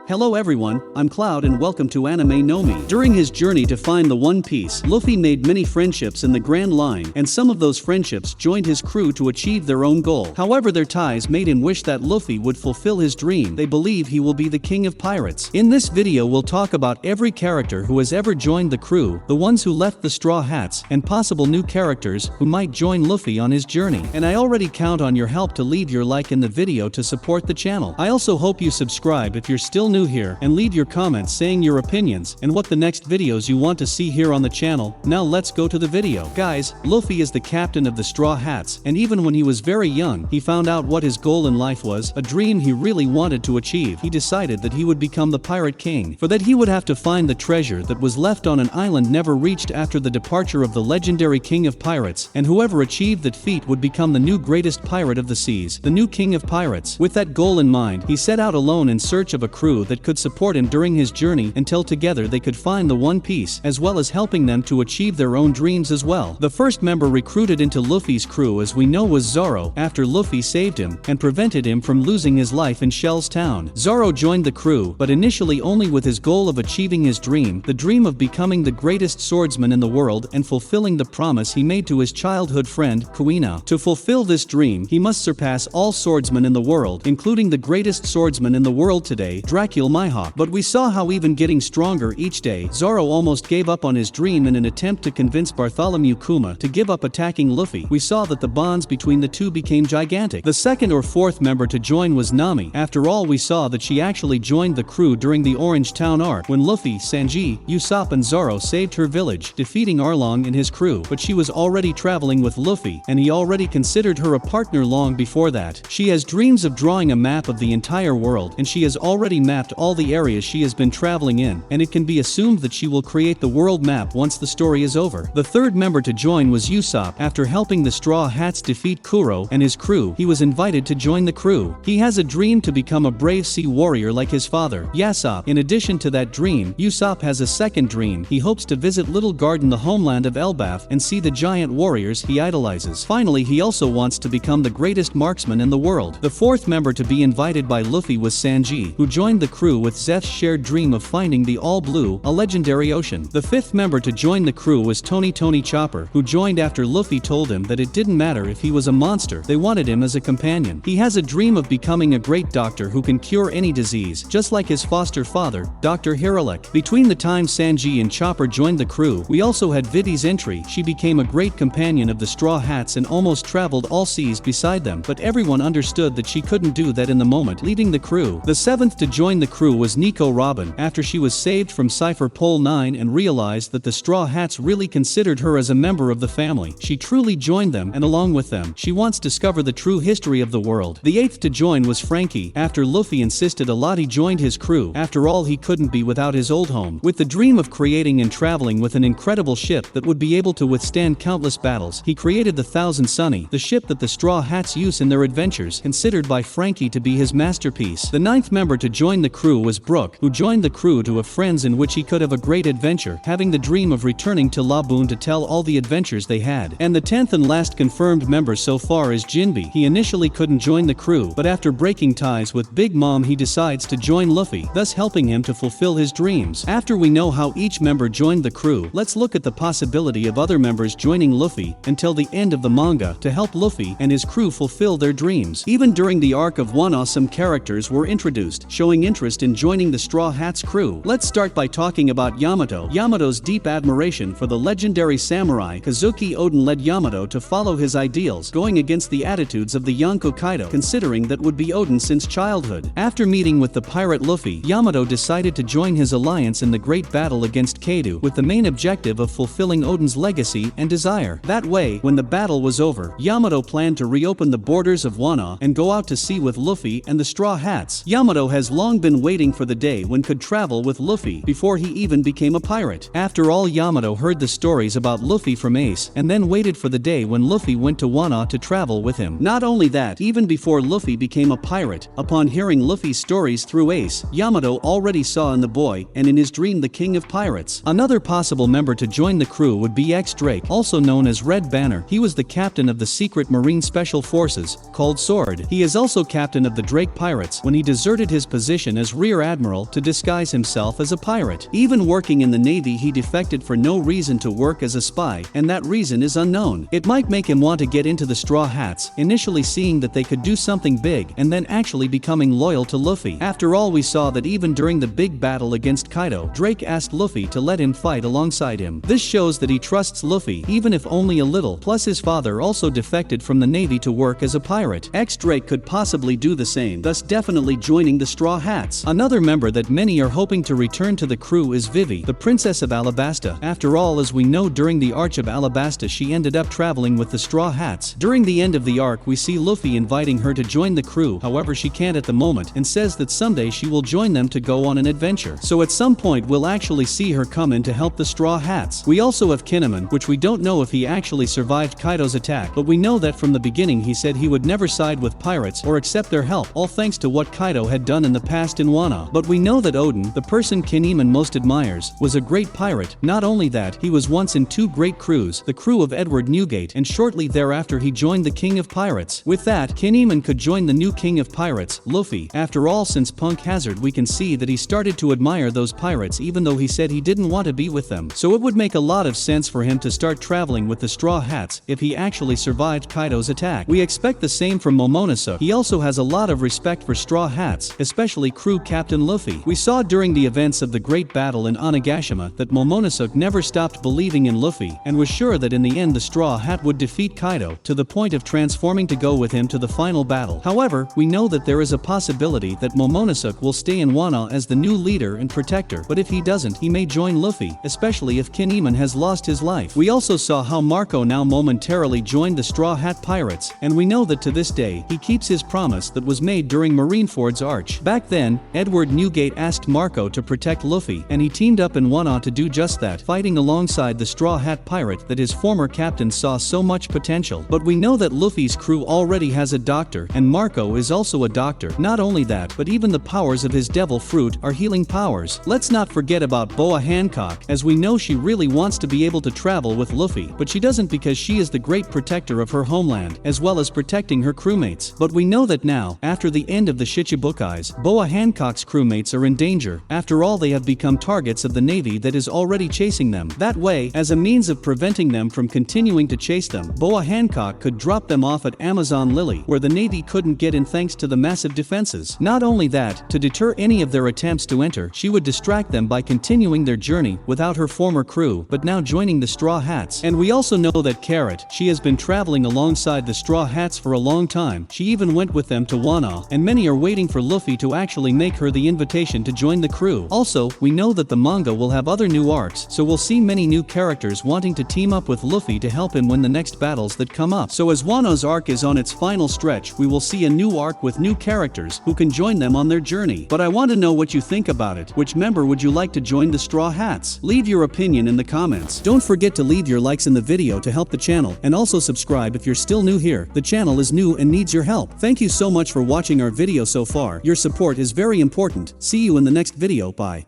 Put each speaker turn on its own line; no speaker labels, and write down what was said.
Hello everyone, I'm Cloud and welcome to Anime no Mi. During his journey to find the One Piece, Luffy made many friendships in the Grand Line, and some of those friendships joined his crew to achieve their own goal. However, their ties made him wish that Luffy would fulfill his dream. They believe he will be the king of pirates. In this video we'll talk about every character who has ever joined the crew, the ones who left the Straw Hats, and possible new characters who might join Luffy on his journey. And I already count on your help to leave your like in the video to support the channel. I also hope you subscribe if you're still new here, and leave your comments saying your opinions and what the next videos you want to see here on the channel. Now let's go to the video. Guys, Luffy is the captain of the Straw Hats, and even when he was very young, he found out what his goal in life was, a dream he really wanted to achieve. He decided that he would become the Pirate King. For that he would have to find the treasure that was left on an island never reached after the departure of the legendary King of Pirates, and whoever achieved that feat would become the new greatest pirate of the seas, the new King of Pirates. With that goal in mind, he set out alone in search of a crew that could support him during his journey until together they could find the One Piece, as well as helping them to achieve their own dreams as well. The first member recruited into Luffy's crew, as we know, was Zorro, after Luffy saved him and prevented him from losing his life in Shell's town. Zorro joined the crew, but initially only with his goal of achieving his dream, the dream of becoming the greatest swordsman in the world and fulfilling the promise he made to his childhood friend, Kinemann. To fulfill this dream, he must surpass all swordsmen in the world, including the greatest swordsman in the world today, Dracula Mihawk. But we saw how even getting stronger each day, Zorro almost gave up on his dream in an attempt to convince Bartholomew Kuma to give up attacking Luffy. We saw that the bonds between the two became gigantic. The second or fourth member to join was Nami. After all, we saw that she actually joined the crew during the Orange Town arc, when Luffy, Sanji, Usopp and Zorro saved her village, defeating Arlong and his crew. But she was already traveling with Luffy, and he already considered her a partner long before that. She has dreams of drawing a map of the entire world, and she has already mapped all the areas she has been traveling in, and it can be assumed that she will create the world map once the story is over. The third member to join was Usopp. After helping the Straw Hats defeat Kuro and his crew, he was invited to join the crew. He has a dream to become a brave sea warrior like his father, Usopp. In addition to that dream, Usopp has a second dream. He hopes to visit Little Garden, the homeland of Elbaf, and see the giant warriors he idolizes. Finally, he also wants to become the greatest marksman in the world. The fourth member to be invited by Luffy was Sanji, who joined the crew with Zeph's shared dream of finding the All Blue, a legendary ocean. The fifth member to join the crew was Tony Chopper, who joined after Luffy told him that it didn't matter if he was a monster, they wanted him as a companion. He has a dream of becoming a great doctor who can cure any disease, just like his foster father, Dr. Hiralek. Between the time Sanji and Chopper joined the crew, we also had Vivi's entry. She became a great companion of the Straw Hats and almost traveled all seas beside them, but everyone understood that she couldn't do that in the moment, leading the crew. The seventh to join the crew was Nico Robin, after she was saved from Cypher Pole 9 and realized that the Straw Hats really considered her as a member of the family. She truly joined them, and along with them, she wants to discover the true history of the world. The eighth to join was Frankie, after Luffy insisted a lot he joined his crew. After all, he couldn't be without his old home. With the dream of creating and traveling with an incredible ship that would be able to withstand countless battles, he created the Thousand Sunny, the ship that the Straw Hats use in their adventures, considered by Frankie to be his masterpiece. The ninth member to join the crew was Brooke, who joined the crew to have friends in which he could have a great adventure, having the dream of returning to Laboon to tell all the adventures they had. And the 10th and last confirmed member so far is Jinbe. He initially couldn't join the crew, but after breaking ties with Big Mom he decides to join Luffy, thus helping him to fulfill his dreams. After we know how each member joined the crew, let's look at the possibility of other members joining Luffy until the end of the manga to help Luffy and his crew fulfill their dreams. Even during the arc of Wano, some characters were introduced, showing interest in joining the Straw Hats crew. Let's start by talking about Yamato. Yamato's deep admiration for the legendary samurai Kazuki Oden led Yamato to follow his ideals, going against the attitudes of the Yonko Kaido, considering that would be Oden since childhood. After meeting with the pirate Luffy, Yamato decided to join his alliance in the great battle against Kaido, with the main objective of fulfilling Oden's legacy and desire. That way, when the battle was over, Yamato planned to reopen the borders of Wano and go out to sea with Luffy and the Straw Hats. Yamato has long been waiting for the day when could travel with Luffy before he even became a pirate. After all, Yamato heard the stories about Luffy from Ace, and then waited for the day when Luffy went to Wano to travel with him. Not only that, even before Luffy became a pirate, upon hearing Luffy's stories through Ace, Yamato already saw in the boy, and in his dream, the king of pirates. Another possible member to join the crew would be X-Drake, also known as Red Banner. He was the captain of the secret marine special forces, called Sword. He is also captain of the Drake Pirates. When he deserted his position position as Rear Admiral to disguise himself as a pirate. Even working in the Navy, he defected for no reason to work as a spy, and that reason is unknown. It might make him want to get into the Straw Hats, initially seeing that they could do something big and then actually becoming loyal to Luffy. After all, we saw that even during the big battle against Kaido, Drake asked Luffy to let him fight alongside him. This shows that he trusts Luffy, even if only a little. Plus his father also defected from the Navy to work as a pirate. Drake could possibly do the same, thus definitely joining the Straw Hats. Another member that many are hoping to return to the crew is Vivi, the Princess of Alabasta. After all, as we know, during the Arch of Alabasta she ended up traveling with the Straw Hats. During the end of the arc, we see Luffy inviting her to join the crew, however she can't at the moment, and says that someday she will join them to go on an adventure. So at some point we'll actually see her come in to help the Straw Hats. We also have Kinemann, which we don't know if he actually survived Kaido's attack, but we know that from the beginning he said he would never side with pirates or accept their help, all thanks to what Kaido had done in the past in Wano. But we know that Odin, the person Kinemann most admires, was a great pirate. Not only that, he was once in two great crews, the crew of Edward Newgate, and shortly thereafter he joined the King of Pirates. With that, Kinemann could join the new King of Pirates, Luffy. After all, since Punk Hazard, we can see that he started to admire those pirates even though he said he didn't want to be with them. So it would make a lot of sense for him to start traveling with the Straw Hats if he actually survived Kaido's attack. We expect the same from Momonosuke. He also has a lot of respect for Straw Hats, especially crew captain Luffy. We saw during the events of the Great Battle in Onigashima that Momonosuke never stopped believing in Luffy and was sure that in the end the Straw Hat would defeat Kaido, to the point of transforming to go with him to the final battle. However, we know that there is a possibility that Momonosuke will stay in Wano as the new leader and protector, but if he doesn't, he may join Luffy, especially if Kinemann has lost his life. We also saw how Marco now momentarily joined the Straw Hat Pirates, and we know that to this day, he keeps his promise that was made during Marineford's Arch. Back then, Edward Newgate asked Marco to protect Luffy, and he teamed up in Wano to do just that, fighting alongside the Straw Hat Pirate that his former captain saw so much potential. But we know that Luffy's crew already has a doctor, and Marco is also a doctor. Not only that, but even the powers of his devil fruit are healing powers. Let's not forget about Boa Hancock, as we know she really wants to be able to travel with Luffy, but she doesn't because she is the great protector of her homeland, as well as protecting her crewmates. But we know that now, after the end of the Shichibukais, Boa Hancock's crewmates are in danger. After all, they have become targets of the Navy that is already chasing them. That way, as a means of preventing them from continuing to chase them, Boa Hancock could drop them off at Amazon Lily, where the Navy couldn't get in thanks to the massive defenses. Not only that, to deter any of their attempts to enter, she would distract them by continuing their journey without her former crew, but now joining the Straw Hats. And we also know that Carrot, she has been traveling alongside the Straw Hats for a long time. She even went with them to Wano, and many are waiting for Luffy to actually make her the invitation to join the crew. Also, we know that the manga will have other new arcs, so we'll see many new characters wanting to team up with Luffy to help him win the next battles that come up. So as Wano's arc is on its final stretch, we will see a new arc with new characters who can join them on their journey. But I want to know what you think about it. Which member would you like to join the Straw Hats? Leave your opinion in the comments. Don't forget to leave your likes in the video to help the channel, and also subscribe if you're still new here. The channel is new and needs your help. Thank you so much for watching our video so far. Your support is very important. See you in the next video. Bye.